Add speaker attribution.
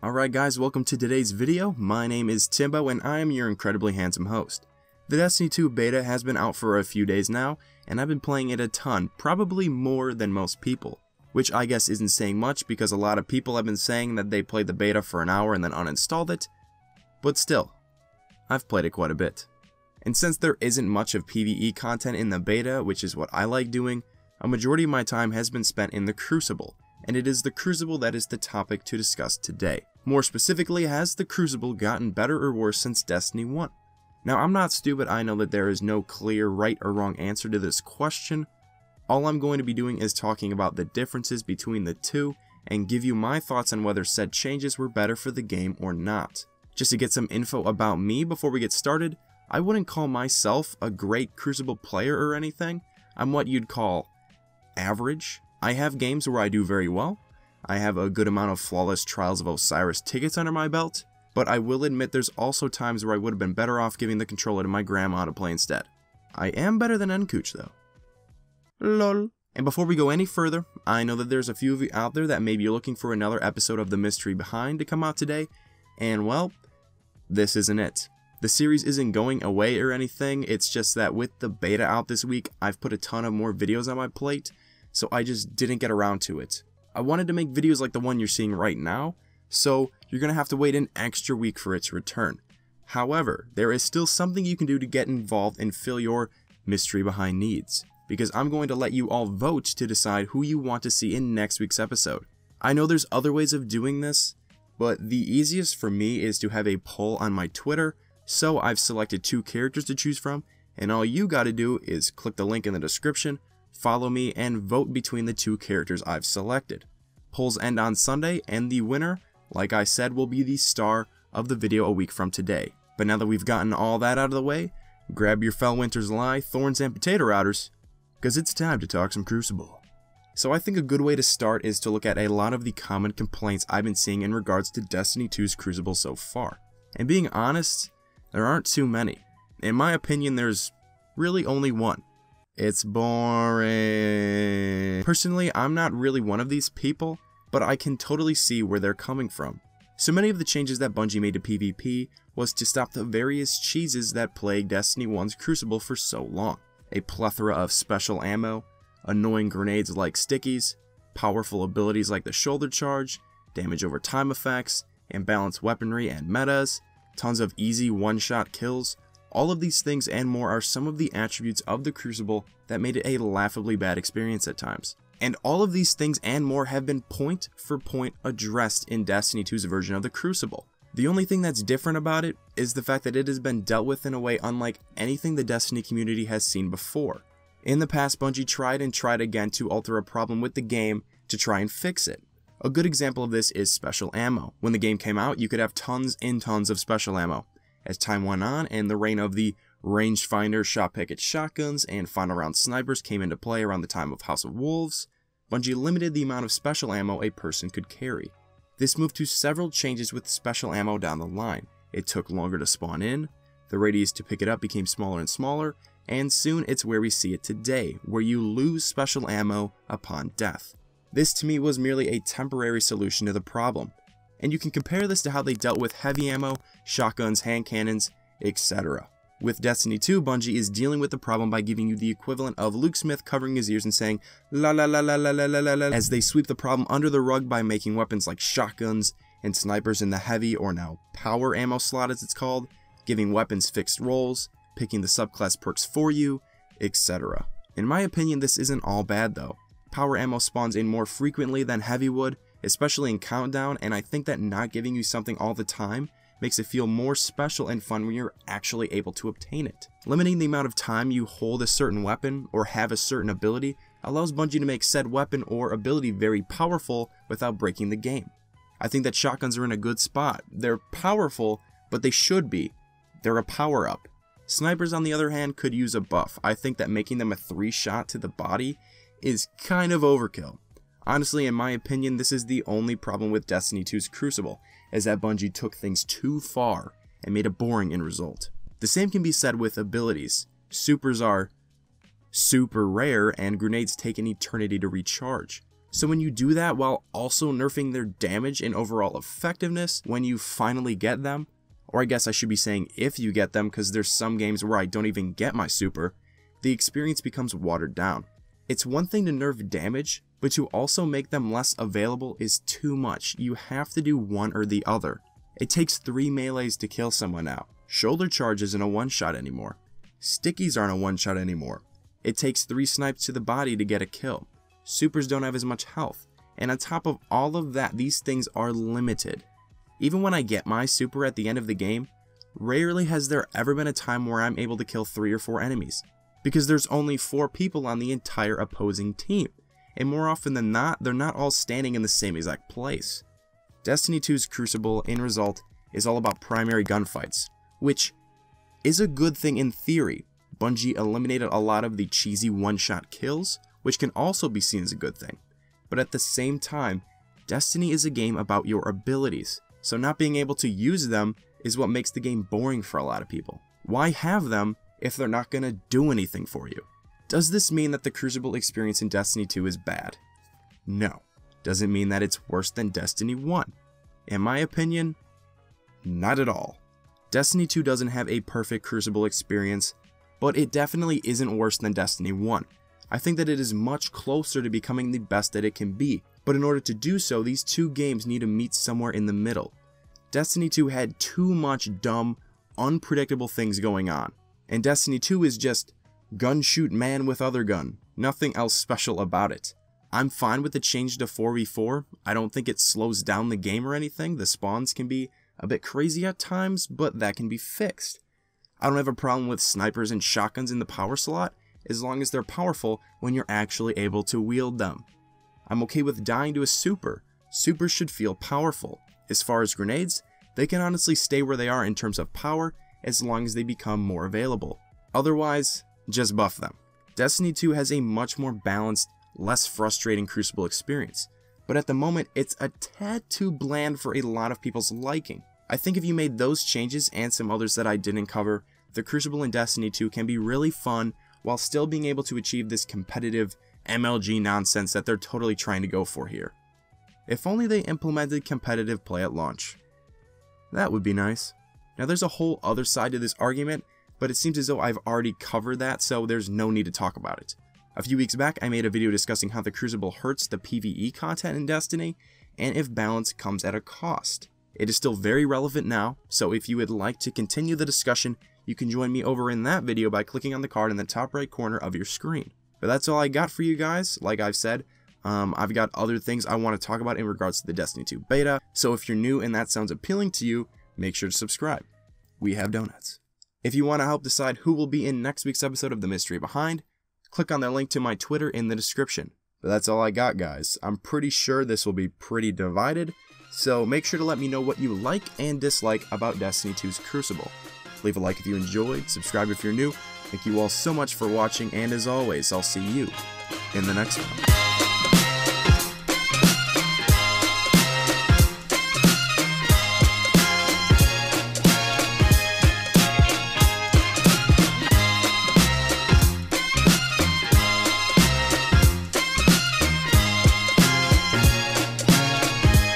Speaker 1: Alright guys, welcome to today's video. My name is Timbo and I am your incredibly handsome host. The Destiny 2 beta has been out for a few days now, and I've been playing it a ton, probably more than most people. Which I guess isn't saying much because a lot of people have been saying that they played the beta for an hour and then uninstalled it. But still, I've played it quite a bit. And since there isn't much of PvE content in the beta, which is what I like doing, a majority of my time has been spent in the Crucible. And it is the Crucible that is the topic to discuss today. More specifically, has the Crucible gotten better or worse since Destiny 1? Now, I'm not stupid, I know that there is no clear right or wrong answer to this question. All I'm going to be doing is talking about the differences between the two, and give you my thoughts on whether said changes were better for the game or not. Just to get some info about me before we get started, I wouldn't call myself a great Crucible player or anything. I'm what you'd call average. I have games where I do very well. I have a good amount of flawless Trials of Osiris tickets under my belt, but I will admit there's also times where I would have been better off giving the controller to my grandma to play instead. I am better than Nkooch though. LOL. And before we go any further, I know that there's a few of you out there that maybe you're looking for another episode of The Mystery Behind to come out today, and well, this isn't it. The series isn't going away or anything, it's just that with the beta out this week, I've put a ton of more videos on my plate, so I just didn't get around to it. I wanted to make videos like the one you're seeing right now, so you're going to have to wait an extra week for it to return. However, there is still something you can do to get involved and fill your mystery behind needs, because I'm going to let you all vote to decide who you want to see in next week's episode. I know there's other ways of doing this, but the easiest for me is to have a poll on my Twitter, so I've selected 2 characters to choose from, and all you gotta do is click the link in the description, follow me, and vote between the 2 characters I've selected. Polls end on Sunday, and the winner, like I said, will be the star of the video a week from today. But now that we've gotten all that out of the way, grab your Fellwinter's Lie, Thorns, and Potato Routers, because it's time to talk some Crucible. So I think a good way to start is to look at a lot of the common complaints I've been seeing in regards to Destiny 2's Crucible so far. And being honest, there aren't too many. In my opinion, there's really only one. It's boring. Personally, I'm not really one of these people, but I can totally see where they're coming from. So many of the changes that Bungie made to PvP was to stop the various cheeses that plagued Destiny 1's Crucible for so long. A plethora of special ammo, annoying grenades like stickies, powerful abilities like the shoulder charge, damage over time effects, imbalanced weaponry and metas, tons of easy one-shot kills. All of these things and more are some of the attributes of the Crucible that made it a laughably bad experience at times. And all of these things and more have been point for point addressed in Destiny 2's version of the Crucible. The only thing that's different about it is the fact that it has been dealt with in a way unlike anything the Destiny community has seen before. In the past, Bungie tried and tried again to alter a problem with the game to try and fix it. A good example of this is special ammo. When the game came out, you could have tons and tons of special ammo. As time went on and the reign of the rangefinder, shot package shotguns, and final round snipers came into play around the time of House of Wolves, Bungie limited the amount of special ammo a person could carry. This moved to several changes with special ammo down the line. It took longer to spawn in, the radius to pick it up became smaller and smaller, and soon it's where we see it today, where you lose special ammo upon death. This to me was merely a temporary solution to the problem. And you can compare this to how they dealt with heavy ammo, shotguns, hand cannons, etc. With Destiny 2, Bungie is dealing with the problem by giving you the equivalent of Luke Smith covering his ears and saying la la la la la la la la as they sweep the problem under the rug by making weapons like shotguns and snipers in the heavy or now power ammo slot as it's called, giving weapons fixed roles, picking the subclass perks for you, etc. In my opinion, this isn't all bad though. Power ammo spawns in more frequently than heavy would, especially in Countdown, and I think that not giving you something all the time makes it feel more special and fun when you're actually able to obtain it. Limiting the amount of time you hold a certain weapon or have a certain ability allows Bungie to make said weapon or ability very powerful without breaking the game. I think that shotguns are in a good spot. They're powerful, but they should be. They're a power-up. Snipers, on the other hand, could use a buff. I think that making them a 3-shot to the body is kind of overkill. Honestly, in my opinion, this is the only problem with Destiny 2's Crucible, is that Bungie took things too far and made it boring in result. The same can be said with abilities. Supers are super rare and grenades take an eternity to recharge. So when you do that while also nerfing their damage and overall effectiveness when you finally get them, or I guess I should be saying if you get them, because there's some games where I don't even get my super, the experience becomes watered down. It's one thing to nerf damage, but to also make them less available is too much. You have to do one or the other. It takes 3 melees to kill someone now. Shoulder charge isn't a one-shot anymore. Stickies aren't a one-shot anymore. It takes 3 snipes to the body to get a kill. Supers don't have as much health. And on top of all of that, these things are limited. Even when I get my super at the end of the game, rarely has there ever been a time where I'm able to kill 3 or 4 enemies. Because there's only 4 people on the entire opposing team. And more often than not, they're not all standing in the same exact place. Destiny 2's Crucible, in result, is all about primary gunfights, which is a good thing in theory. Bungie eliminated a lot of the cheesy one-shot kills, which can also be seen as a good thing. But at the same time, Destiny is a game about your abilities, so not being able to use them is what makes the game boring for a lot of people. Why have them if they're not gonna do anything for you? Does this mean that the Crucible experience in Destiny 2 is bad? No. Does it mean that it's worse than Destiny 1? In my opinion, not at all. Destiny 2 doesn't have a perfect Crucible experience, but it definitely isn't worse than Destiny 1. I think that it is much closer to becoming the best that it can be, but in order to do so, these two games need to meet somewhere in the middle. Destiny 2 had too much dumb, unpredictable things going on, and Destiny 2 is just gun shoot man with other gun, nothing else special about it. I'm fine with the change to 4v4, I don't think it slows down the game or anything. The spawns can be a bit crazy at times, but that can be fixed. I don't have a problem with snipers and shotguns in the power slot, as long as they're powerful when you're actually able to wield them. I'm okay with dying to a super. Supers should feel powerful. As far as grenades, they can honestly stay where they are in terms of power, as long as they become more available. Otherwise, just buff them. Destiny 2 has a much more balanced, less frustrating Crucible experience, but at the moment it's a tad too bland for a lot of people's liking. I think if you made those changes and some others that I didn't cover, the Crucible in Destiny 2 can be really fun while still being able to achieve this competitive MLG nonsense that they're totally trying to go for here. If only they implemented competitive play at launch. That would be nice. Now there's a whole other side to this argument, but it seems as though I've already covered that, so there's no need to talk about it. A few weeks back, I made a video discussing how the Crucible hurts the PvE content in Destiny, and if balance comes at a cost. It is still very relevant now, so if you would like to continue the discussion, you can join me over in that video by clicking on the card in the top right corner of your screen. But that's all I got for you guys. Like I've said, I've got other things I want to talk about in regards to the Destiny 2 beta, so if you're new and that sounds appealing to you, make sure to subscribe. We have donuts. If you want to help decide who will be in next week's episode of The Mystery Behind, click on the link to my Twitter in the description. But that's all I got, guys. I'm pretty sure this will be pretty divided, so make sure to let me know what you like and dislike about Destiny 2's Crucible. Leave a like if you enjoyed, subscribe if you're new. Thank you all so much for watching, and as always, I'll see you in the next one.